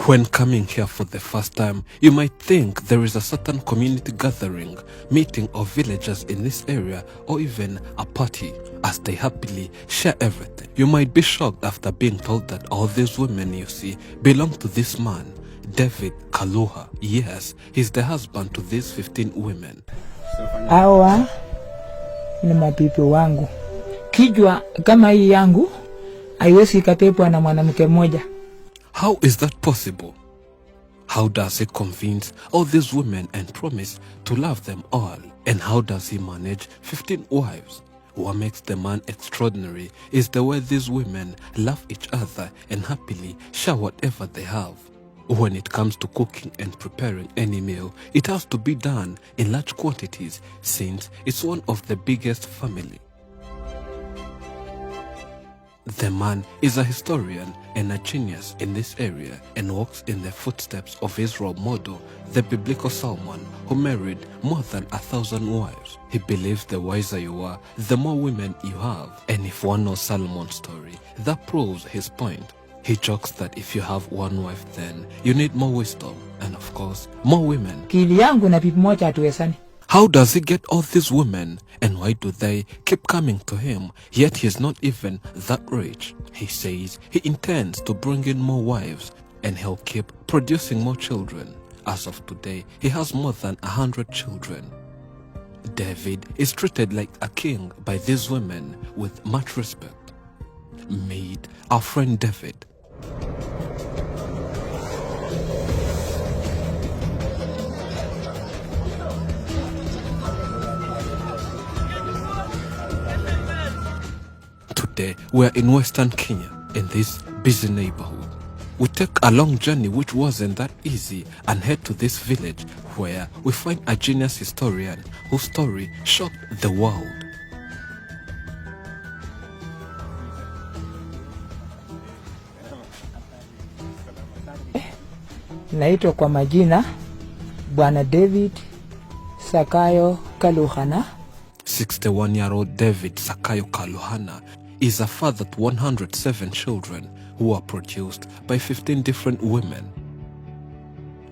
When coming here for the first time, you might think there is a certain community gathering, meeting of villagers in this area, or even a party, as they happily share everything. You might be shocked after being told that all these women you see belong to this man, David Kaluha. Yes, he's the husband to these 15 women. Hawa ni mabibi wangu. Kijwa kama hii yangu haiwezi ikapepwa na mwanamke mmoja. How is that possible? How does he convince all these women and promise to love them all? And how does he manage 15 wives? What makes the man extraordinary is the way these women love each other and happily share whatever they have. When it comes to cooking and preparing any meal, it has to be done in large quantities since it's one of the biggest family. The man is a historian and a genius in this area and walks in the footsteps of his role model, the biblical Solomon, who married more than 1,000 wives. He believes the wiser you are, the more women you have. And if one knows Solomon's story, that proves his point. He jokes that if you have one wife, then you need more wisdom and, of course, more women. Kili yangu na bibi moja hatuwezani. How does he get all these women, and why do they keep coming to him, yet he's not even that rich? He says he intends to bring in more wives and he'll keep producing more children. As of today, he has more than 100 children. David is treated like a king by these women with much respect. Meet our friend David. Today, we are in Western Kenya, in this busy neighborhood. We take a long journey which wasn't that easy and head to this village where we find a genius historian whose story shocked the world. Naitwa kwa majina Bwana David Sakayo Kaluhana. 61-year-old David Sakayo Kaluhana is a father to 107 children who are produced by 15 different women.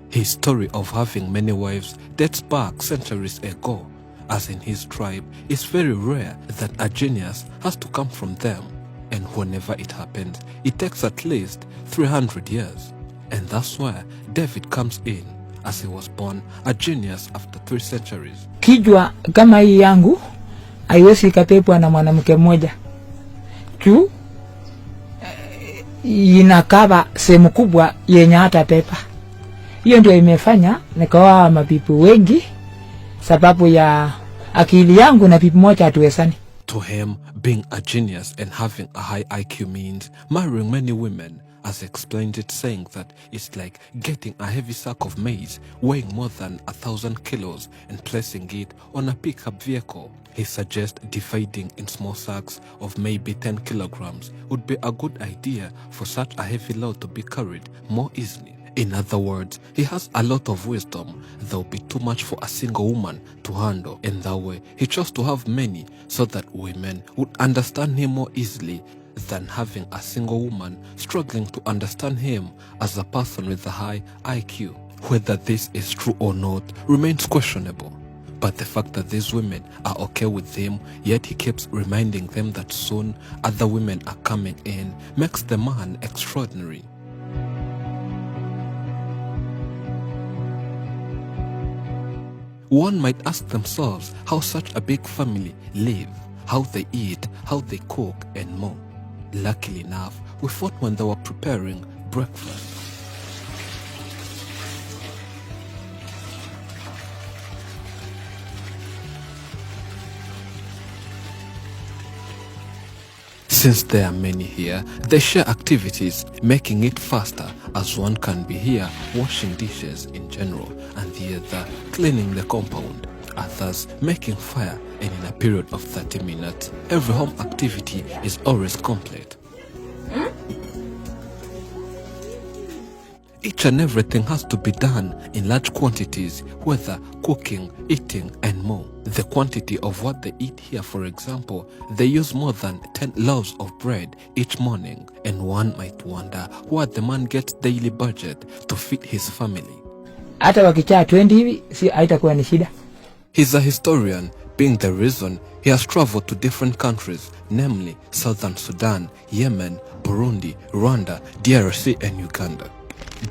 His story of having many wives dates back centuries ago, as in his tribe it's very rare that a genius has to come from them, and whenever it happens, it takes at least 300 years. And that's where David comes in, as he was born a genius after 3 centuries. Kijwa kama hii yangu haiwezi ikapepwa na mwanamke mmoja. Tu inakaba sehemu kubwa yenye hata pepa. Hiyo ndio imefanya nikaoa mabibi wengi, sababu ya akili yangu na bibi moja hatuwezani. To him, being a genius and having a high IQ means marrying many women, as explained it, saying that it's like getting a heavy sack of maize weighing more than 1,000 kilos and placing it on a pickup vehicle. He suggests dividing in small sacks of maybe 10 kilograms would be a good idea for such a heavy load to be carried more easily. In other words, he has a lot of wisdom that would be too much for a single woman to handle. In that way, he chose to have many so that women would understand him more easily than having a single woman struggling to understand him as a person with a high IQ. Whether this is true or not remains questionable. But the fact that these women are okay with him, yet he keeps reminding them that soon other women are coming in, makes the man extraordinary. One might ask themselves how such a big family live, how they eat, how they cook, and more. Luckily enough, we fought when they were preparing breakfast. Since there are many here, they share activities, making it faster, as one can be here washing dishes in general, and the other cleaning the compound, others making fire, and in a period of 30 minutes, every home activity is always complete. Each and everything has to be done in large quantities, whether cooking, eating, and more. The quantity of what they eat here, for example, they use more than 10 loaves of bread each morning, and one might wonder what the man gets daily budget to feed his family. Hata wakichaa 20 hivi, si haitakuwa ni shida. He's a historian, being the reason he has traveled to different countries, namely Southern Sudan, Yemen, Burundi, Rwanda, DRC, and Uganda.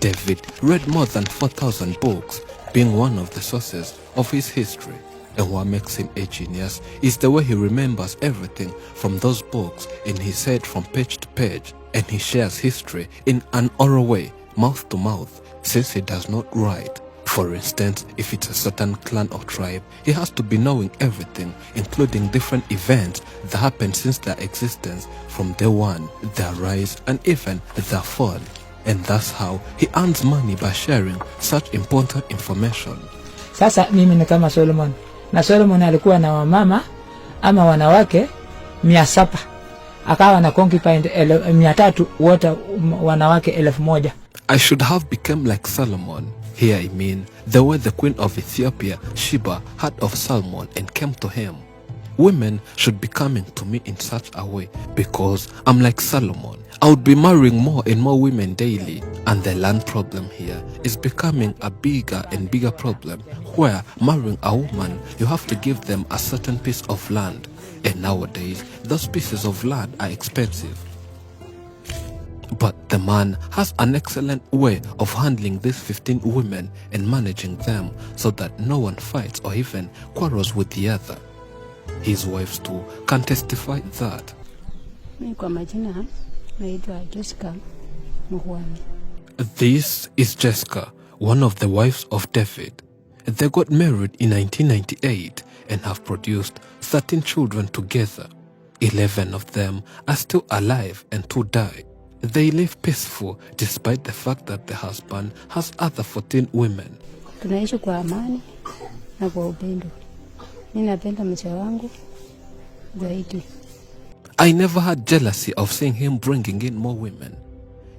David read more than 4,000 books, being one of the sources of his history. And what makes him a genius is the way he remembers everything from those books in his head from page to page, and he shares history in an oral way, mouth to mouth, since he does not write. For instance, if it's a certain clan or tribe, he has to be knowing everything, including different events that happened since their existence, from day one, their rise, and even their fall. And that's how he earns money, by sharing such important information. Sasa mimi ni kama Solomon. Na Solomon alikuwa na wamama ama wanawake 700. Akawa na concubine 300, wote wanawake 1000. I should have become like Solomon. Here I mean, the way the queen of Ethiopia, Sheba, heard of Solomon and came to him. Women should be coming to me in such a way, because I'm like Solomon. I would be marrying more and more women daily, and the land problem here is becoming a bigger and bigger problem, where marrying a woman, you have to give them a certain piece of land, and nowadays those pieces of land are expensive. But the man has an excellent way of handling these 15 women and managing them so that no one fights or even quarrels with the other. His wives too can testify that. This is Jessica, one of the wives of David. They got married in 1998 and have produced 13 children together. 11 of them are still alive and 2 died. They live peaceful despite the fact that the husband has other 14 women. Tunaishi kwa amani na kwa upendo. Mimi napenda mke wangu zaidi. I never had jealousy of seeing him bringing in more women.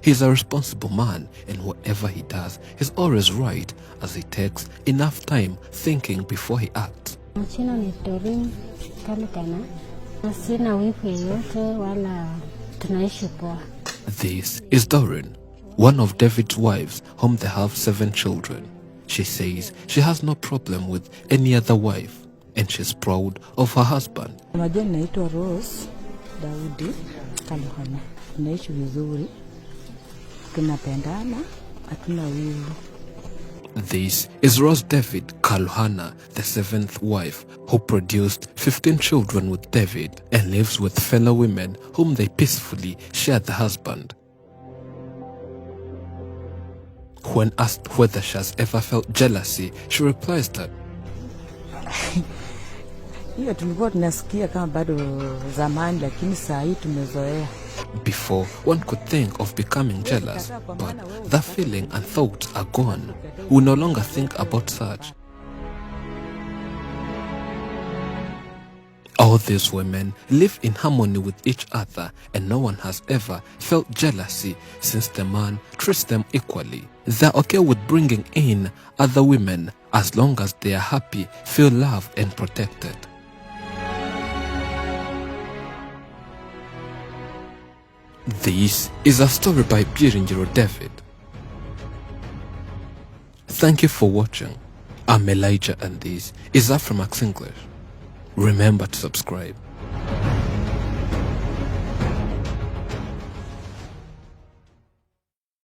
He's a responsible man, and whatever he does, he's always right, as he takes enough time thinking before he acts. Mchina ni Doreen Kalukana. Sina wifu yote wala tunaishi poa. This is Doreen, one of David's wives, whom they have 7 children. She says she has no problem with any other wife, and she's proud of her husband. Majina naitwa Rose Daudi Kalukana. Tunaishi vizuri. Tunapendana, hatuna wivu. This is Rose David Kalukana, the 7th wife, who produced 15 children with David and lives with fellow women whom they peacefully share the husband. When asked whether she has ever felt jealousy, she replies that Hiyo tulikuwa tunasikia kama bado zamani, lakini saa hii tumezoea. Before, one could think of becoming jealous, but that feeling and thoughts are gone. We no longer think about such. All these women live in harmony with each other, and no one has ever felt jealousy since the man treats them equally. They're okay with bringing in other women as long as they are happy, feel loved and protected. This is a story by Biringiro David. Thank you for watching. I'm Elijah, and this is Afrimax English. Remember to subscribe.